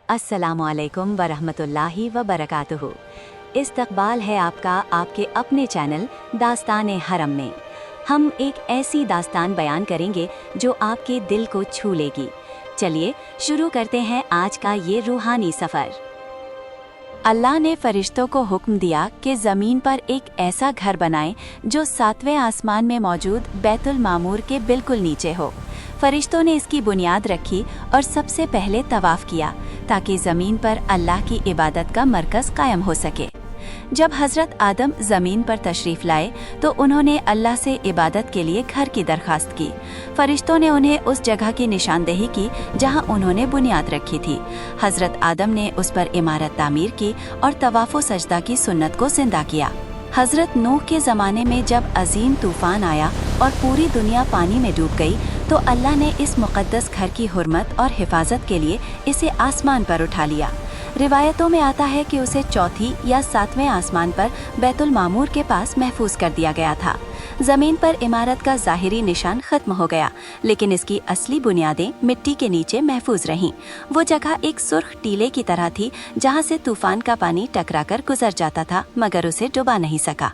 अस्सलामुअलैकुम वरहमतुल्लाहि वबरकातुहू। इस्तकबाल है आपका आपके अपने चैनल दास्तान हरम में। हम एक ऐसी दास्तान बयान करेंगे जो आपके दिल को छू लेगी। चलिए शुरू करते हैं आज का ये रूहानी सफ़र। अल्लाह ने फरिश्तों को हुक्म दिया कि ज़मीन पर एक ऐसा घर बनाएं जो 7वें आसमान में मौजूद बैतुल मामूर के बिल्कुल नीचे हो। फरिश्तों ने इसकी बुनियाद रखी और सबसे पहले तवाफ़ किया ताकि ज़मीन पर अल्लाह की इबादत का मरकज़ कायम हो सके। जब हज़रत आदम ज़मीन पर तशरीफ़ लाए तो उन्होंने अल्लाह से इबादत के लिए घर की दरख्वास्त की। फरिश्तों ने उन्हें उस जगह की निशानदेही की जहां उन्होंने बुनियाद रखी थी। हज़रत आदम ने उस पर इमारत तामीर की और तवाफ़ो सजदा की सुन्नत को ज़िंदा किया। हज़रत नूह के ज़माने में जब अजीम तूफ़ान आया और पूरी दुनिया पानी में डूब गई तो अल्लाह ने इस मुक़द्दस घर की हुर्मत और हिफाजत के लिए इसे आसमान पर उठा लिया। रिवायतों में आता है कि उसे चौथी या 7वें आसमान पर बैतुल मामूर के पास महफूज कर दिया गया था। ज़मीन पर इमारत का ज़ाहिरी निशान ख़त्म हो गया, लेकिन इसकी असली बुनियादें मिट्टी के नीचे महफूज रहीं। वो जगह एक सुर्ख टीले की तरह थी जहाँ से तूफ़ान का पानी टकराकर गुजर जाता था, मगर उसे डुबा नहीं सका।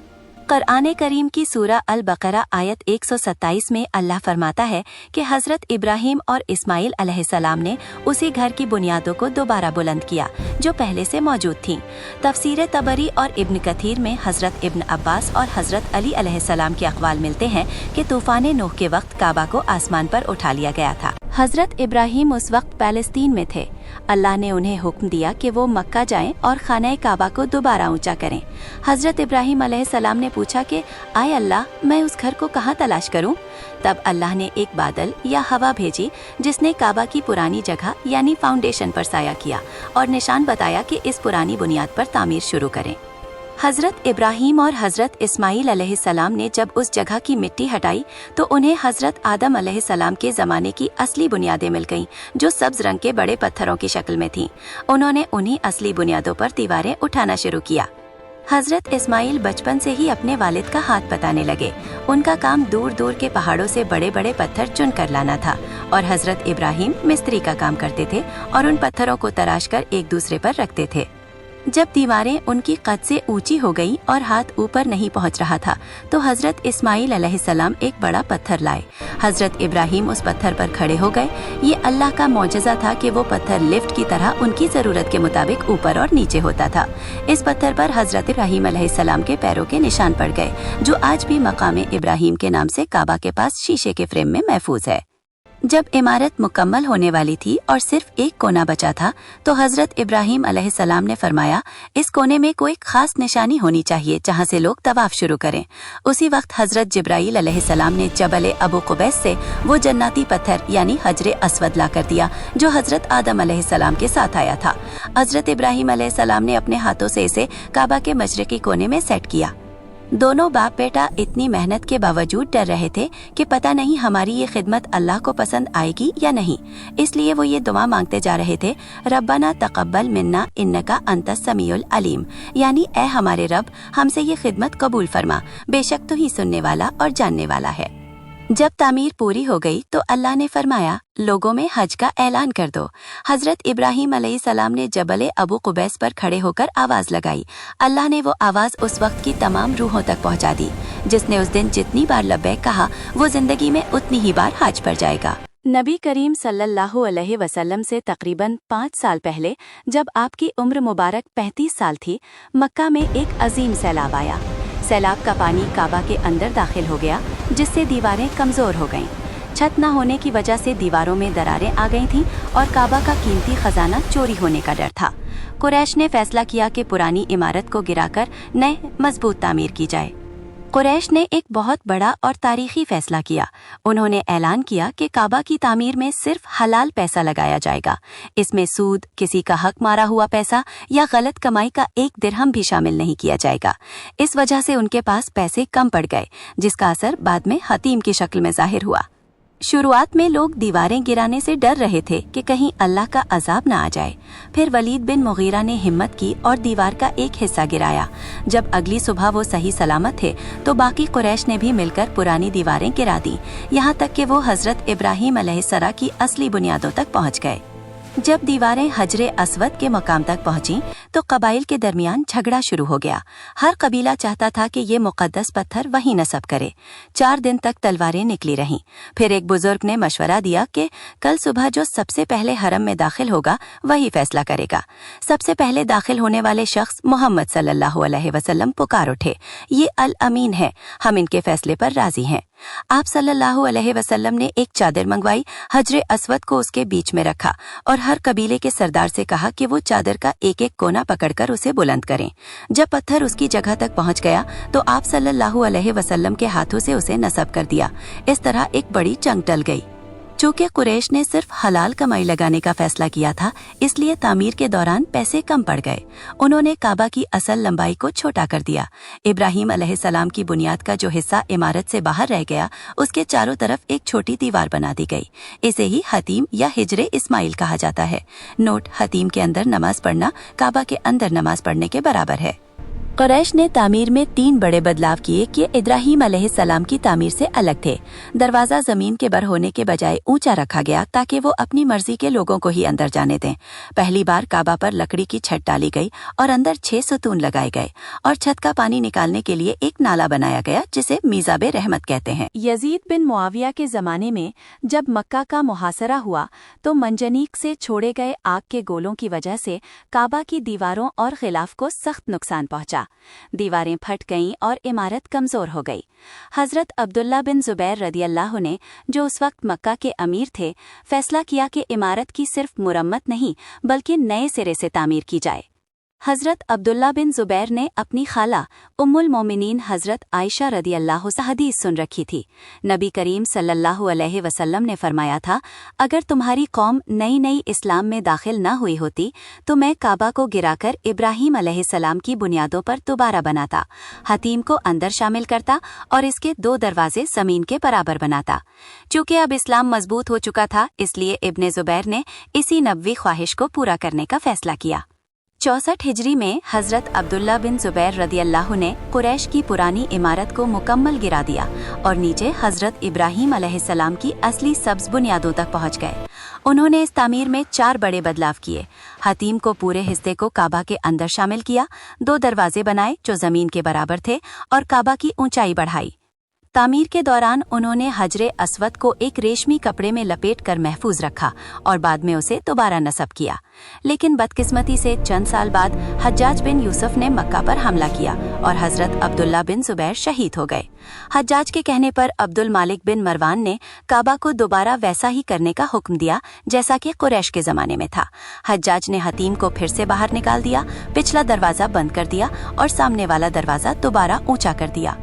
कुरान करीम की सूरा अल बकरा आयत 127 में अल्लाह फरमाता है कि हज़रत इब्राहीम और इस्माइल अलैहिस्सलाम ने उसी घर की बुनियादों को दोबारा बुलंद किया जो पहले से मौजूद थीं। तफसीर तबरी और इब्न कथीर में हज़रत इब्न अब्बास और हज़रत अली अलैहिस्सलाम के अक़वाल मिलते हैं कि तूफ़ान नूह के वक्त काबा को आसमान पर उठा लिया गया था। हज़रत इब्राहीम उस वक्त पैलेस्तीन में थे। अल्लाह ने उन्हें हुक्म दिया कि वो मक्का जाएं और खाना काबा को दोबारा ऊंचा करें। हज़रत इब्राहीम अलैहिस्सलाम ने पूछा कि आए अल्लाह, मैं उस घर को कहाँ तलाश करूं? तब अल्लाह ने एक बादल या हवा भेजी जिसने काबा की पुरानी जगह यानी फाउंडेशन पर साया किया और निशान बताया कि इस पुरानी बुनियाद पर तामीर शुरू करें। हज़रत इब्राहीम और हज़रत इस्माइल अलैहिस्सलाम ने जब उस जगह की मिट्टी हटाई तो उन्हें हज़रत आदम अलैहिस्सलाम के ज़माने की असली बुनियादें मिल गईं जो सब्ज़ रंग के बड़े पत्थरों की शक्ल में थीं। उन्होंने उन्हीं असली बुनियादों पर दीवारें उठाना शुरू किया। हज़रत इस्माइल बचपन से ही अपने वालिद का हाथ बताने लगे। उनका काम दूर दूर के पहाड़ों से बड़े बड़े पत्थर चुन कर लाना था और हज़रत इब्राहीम मिस्त्री का काम करते थे और उन पत्थरों को तराश कर एक दूसरे पर रखते थे। जब दीवारें उनकी कद से ऊंची हो गई और हाथ ऊपर नहीं पहुंच रहा था तो हज़रत इस्माइल अलैहिस्सलाम एक बड़ा पत्थर लाए। हज़रत इब्राहीम उस पत्थर पर खड़े हो गए। ये अल्लाह का मौजज़ा था कि वो पत्थर लिफ्ट की तरह उनकी ज़रूरत के मुताबिक ऊपर और नीचे होता था। इस पत्थर पर हज़रत इब्राहीम अलैहिस्सलाम के पैरों के निशान पड़ गए जो आज भी मकाम इब्राहीम के नाम से काबा के पास शीशे के फ्रेम में महफूज है। जब इमारत मुकम्मल होने वाली थी और सिर्फ एक कोना बचा था तो हज़रत इब्राहीम अलैहिस्सलाम ने फरमाया, इस कोने में कोई खास निशानी होनी चाहिए जहां से लोग तवाफ शुरू करें। उसी वक्त हज़रत जिब्राईल अलैहिस्सलाम ने जबल अबू कुबैस से वो जन्नती पत्थर यानी हजरे अस्वद ला कर दिया जो हज़रत आदम अलैहिस्सलाम के साथ आया था। हज़रत इब्राहीम अलैहिस्सलाम ने अपने हाथों से इसे काबा के मशरिकी कोने में सेट किया। दोनों बाप बेटा इतनी मेहनत के बावजूद डर रहे थे कि पता नहीं हमारी ये खिदमत अल्लाह को पसंद आएगी या नहीं। इसलिए वो ये दुआ मांगते जा रहे थे, रब्बना तक़ब्बल मिन्ना इन्नका अंतस समीउल अलीम, यानी ऐ हमारे रब, हमसे ये खिदमत कबूल फरमा, बेशक तू ही सुनने वाला और जानने वाला है। जब तामीर पूरी हो गई तो अल्लाह ने फरमाया, लोगों में हज का ऐलान कर दो। हज़रत इब्राहीम अलैहिस्सलाम ने जबल अबू कुबैस पर खड़े होकर आवाज़ लगाई। अल्लाह ने वो आवाज़ उस वक्त की तमाम रूहों तक पहुंचा दी। जिसने उस दिन जितनी बार लब्बैक कहा वो जिंदगी में उतनी ही बार हज पर जाएगा। नबी करीम सल्लल्लाहु अलैहि वसल्लम से तकरीबन 5 साल पहले जब आपकी उम्र मुबारक 35 साल थी, मक्का में एक अजीम सैलाब आया। सैलाब का पानी काबा के अंदर दाखिल हो गया जिससे दीवारें कमज़ोर हो गईं। छत न होने की वजह से दीवारों में दरारें आ गई थीं और काबा का कीमती खजाना चोरी होने का डर था। कुरैश ने फैसला किया कि पुरानी इमारत को गिराकर नए मजबूत तामीर की जाए। कुरैश ने एक बहुत बड़ा और तारीखी फैसला किया। उन्होंने ऐलान किया कि काबा की तामीर में सिर्फ हलाल पैसा लगाया जाएगा। इसमें सूद, किसी का हक मारा हुआ पैसा या गलत कमाई का एक दिरहम भी शामिल नहीं किया जाएगा। इस वजह से उनके पास पैसे कम पड़ गए जिसका असर बाद में हतीम की शक्ल में जाहिर हुआ। शुरुआत में लोग दीवारें गिराने से डर रहे थे कि कहीं अल्लाह का अजाब न आ जाए। फिर वलीद बिन मुगीरा ने हिम्मत की और दीवार का एक हिस्सा गिराया। जब अगली सुबह वो सही सलामत थे तो बाकी कुरैश ने भी मिलकर पुरानी दीवारें गिरा दी, यहाँ तक कि वो हज़रत इब्राहीम अलैहिस्सलाम की असली बुनियादों तक पहुँच गए। जब दीवारें हजरे अस्वद के मकाम तक पहुंची तो कबाइल के दरमियान झगड़ा शुरू हो गया। हर कबीला चाहता था कि ये मुकद्दस पत्थर वहीं नस्ब करे। 4 दिन तक तलवारें निकली रहीं। फिर एक बुजुर्ग ने मशवरा दिया कि कल सुबह जो सबसे पहले हरम में दाखिल होगा वही फैसला करेगा। सबसे पहले दाखिल होने वाले शख्स मोहम्मद सल्लल्लाहु अलैहि वसल्लम पुकार उठे, ये अल अमीन है, हम इनके फैसले पर राजी हैं। आप सल्लल्लाहु अलैहि वसल्लम ने एक चादर मंगवाई, हजरे अस्वद को उसके बीच में रखा और हर कबीले के सरदार से कहा कि वो चादर का एक एक कोना पकड़कर उसे बुलंद करें। जब पत्थर उसकी जगह तक पहुंच गया तो आप सल्लल्लाहु अलैहि वसल्लम के हाथों से उसे नस्ब कर दिया। इस तरह एक बड़ी जंग टल गई। चूंकि कुरैश ने सिर्फ हलाल कमाई लगाने का फैसला किया था, इसलिए तामीर के दौरान पैसे कम पड़ गए। उन्होंने काबा की असल लंबाई को छोटा कर दिया। इब्राहीम अलैहिस्सलाम की बुनियाद का जो हिस्सा इमारत से बाहर रह गया, उसके चारों तरफ एक छोटी दीवार बना दी गई। इसे ही हतीम या हिजरे इस्माइल कहा जाता है। नोट: हतीम के अंदर नमाज पढ़ना काबा के अंदर नमाज पढ़ने के बराबर है। कुरैश ने तामीर में 3 बड़े बदलाव किए कि इब्राहीम अलैहिस्सलाम की तामीर से अलग थे। दरवाजा जमीन के बर होने के बजाय ऊंचा रखा गया ताकि वो अपनी मर्जी के लोगों को ही अंदर जाने दें। पहली बार काबा पर लकड़ी की छत डाली गई और अंदर 6 सुतून लगाए गए और छत का पानी निकालने के लिए एक नाला बनाया गया जिसे मीज़ाबे रहमत कहते हैं। यजीद बिन मुआविया के जमाने में जब मक्का का मुहासरा हुआ तो मंजनीक से छोड़े गए आग के गोलों की वजह से काबा की दीवारों और खिलाफ को सख्त नुकसान पहुंचा। दीवारें फट गईं और इमारत कमजोर हो गई। हजरत अब्दुल्ला बिन जुबैर रदियल्लाहु ने, जो उस वक्त मक्का के अमीर थे, फैसला किया कि इमारत की सिर्फ मुरम्मत नहीं बल्कि नए सिरे से तामीर की जाए। हजरत अब्दुल्ला बिन जुबैर ने अपनी खाला उम्मुल मोमिनीन हजरत आयशा रदियल्लाहु से हदीस सुन रखी थी। नबी करीम सल्लल्लाहु अलैहि वसल्लम ने फरमाया था, अगर तुम्हारी कौम नई नई इस्लाम में दाखिल न हुई होती तो मैं काबा को गिराकर इब्राहीम अलैहिस्सलाम की बुनियादों पर दोबारा बनाता, हतीम को अंदर शामिल करता और इसके 2 दरवाजे जमीन के बराबर बनाता। चूँकि अब इस्लाम मजबूत हो चुका था, इसलिए इब्ने जुबैर ने इसी नबवी ख्वाहिश को पूरा करने का फैसला किया। 64 हिजरी में हजरत अब्दुल्ला बिन जुबैर रदियल्लाहु ने कुरैश की पुरानी इमारत को मुकम्मल गिरा दिया और नीचे हजरत इब्राहीम अलैहिस्सलाम की असली सब्ज बुनियादों तक पहुंच गए। उन्होंने इस तामीर में 4 बड़े बदलाव किए। हतीम को पूरे हिस्से को काबा के अंदर शामिल किया, 2 दरवाजे बनाए जो जमीन के बराबर थे और काबा की ऊंचाई बढ़ाई। तामीर के दौरान उन्होंने हजरे अस्वद को एक रेशमी कपड़े में लपेट कर महफूज रखा और बाद में उसे दोबारा नस्ब किया। लेकिन बदकिस्मती से चंद साल बाद हज्जाज बिन यूसुफ ने मक्का पर हमला किया और हजरत अब्दुल्ला बिन जुबैर शहीद हो गए। हज्जाज के कहने पर अब्दुल मालिक बिन मरवान ने काबा को दोबारा वैसा ही करने का हुक्म दिया जैसा कि कुरैश के जमाने में था। हज्जाज ने हतीम को फिर से बाहर निकाल दिया, पिछला दरवाजा बंद कर दिया और सामने वाला दरवाजा दोबारा ऊंचा कर दिया।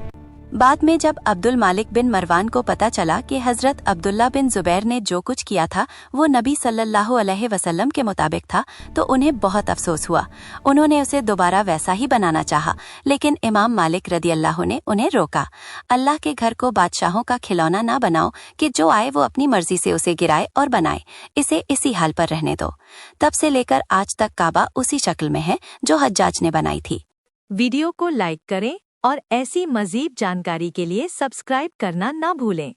बाद में जब अब्दुल मालिक बिन मरवान को पता चला कि हजरत अब्दुल्ला बिन जुबैर ने जो कुछ किया था वो नबी सल्लल्लाहु अलैहि वसल्लम के मुताबिक था, तो उन्हें बहुत अफसोस हुआ। उन्होंने उसे दोबारा वैसा ही बनाना चाहा, लेकिन इमाम मालिक रदियल्लाहु ने उन्हें रोका। अल्लाह के घर को बादशाहों का खिलौना ना बनाओ कि जो आए वो अपनी मर्जी से उसे गिराए और बनाए, इसे इसी हाल पर रहने दो। तब से लेकर आज तक काबा उसी शक्ल में है जो हज्जाज ने बनाई थी। वीडियो को लाइक करें और ऐसी मज़ीद जानकारी के लिए सब्सक्राइब करना ना भूलें।